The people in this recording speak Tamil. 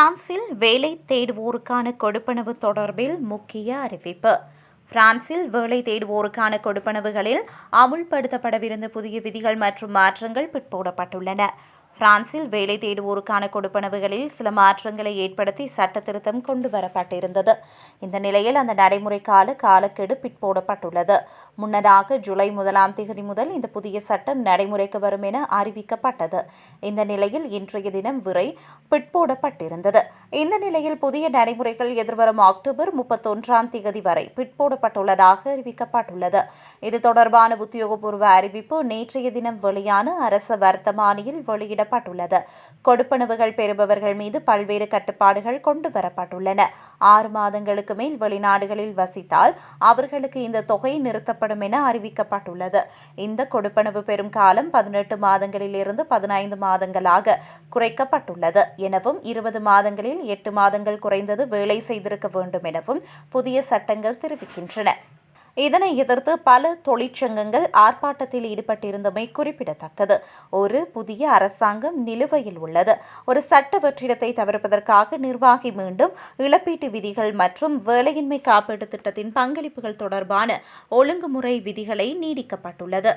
பிரான்சில் வேலை தேடுவோருக்கான கொடுப்பனவு தொடர்பில் முக்கிய அறிவிப்பு. பிரான்சில் வேலை தேடுவோருக்கான கொடுப்பனவுகளில் அமுல்படுத்தப்படவிருந்த புதிய விதிகள் மற்றும் மாற்றங்கள் பிற்போடப்பட்டுள்ளன. பிரான்சில் வேலை தேடுவோருக்கான கொடுப்பனவுகளில் சில மாற்றங்களை ஏற்படுத்தி சட்ட திருத்தம் கொண்டுவரப்பட்டிருந்தது. இந்த நிலையில் அந்த நடைமுறை காலக்கெடு பிற்போடப்பட்டுள்ளது. முன்னதாக ஜூலை 1 முதல் இந்த புதிய சட்டம் நடைமுறைக்கு வரும் என அறிவிக்கப்பட்டது. இந்த நிலையில் இன்றைய தினம் வரை பிற்போடப்பட்டிருந்தது. இந்த நிலையில் புதிய நடைமுறைகள் எதிர்வரும் அக்டோபர் 31 வரை பிற்போடப்பட்டுள்ளதாக அறிவிக்கப்பட்டுள்ளது. இது தொடர்பான உத்தியோகபூர்வ அறிவிப்பு நேற்றைய தினம் வெளியான அரச வர்த்தமானியில் வெளியிடப்பட்டுள்ளது. கொடுப்பனவுகள் பெறுபவர்கள் மீது பல்வேறு கட்டுப்பாடுகள் கொண்டுவரப்பட்டுள்ளன. 6 மாதங்களுக்கு மேல் வெளிநாடுகளில் வசித்தால் அவர்களுக்கு இந்த தொகை நிறுத்தப்படும் என அறிவிக்கப்பட்டுள்ளது. இந்த கொடுப்பனவு பெறும் காலம் 18 மாதங்களில் இருந்து 15 மாதங்களாக குறைக்கப்பட்டுள்ளது எனவும் 20 மாதங்களில் 8 மாதங்கள் குறைந்தது வேலை செய்திருக்க வேண்டும் எனவும் புதிய சட்டங்கள் தெரிவிக்கின்றன. இதனை எதிர்த்து பல தொழிற்சங்கங்கள் ஆர்ப்பாட்டத்தில் ஈடுபட்டிருந்தமை குறிப்பிடத்தக்கது. ஒரு புதிய அரசாங்கம் நிலுவையில் உள்ளது. ஒரு சட்ட வெற்றிடத்தை தவிர்ப்பதற்காக நிர்வாகி மீண்டும் இழப்பீட்டு விதிகள் மற்றும் வேலையின்மை காப்பீட்டு திட்டத்தின் பங்களிப்புகள் தொடர்பான ஒழுங்குமுறை விதிகளை நீடிக்கப்பட்டுள்ளது.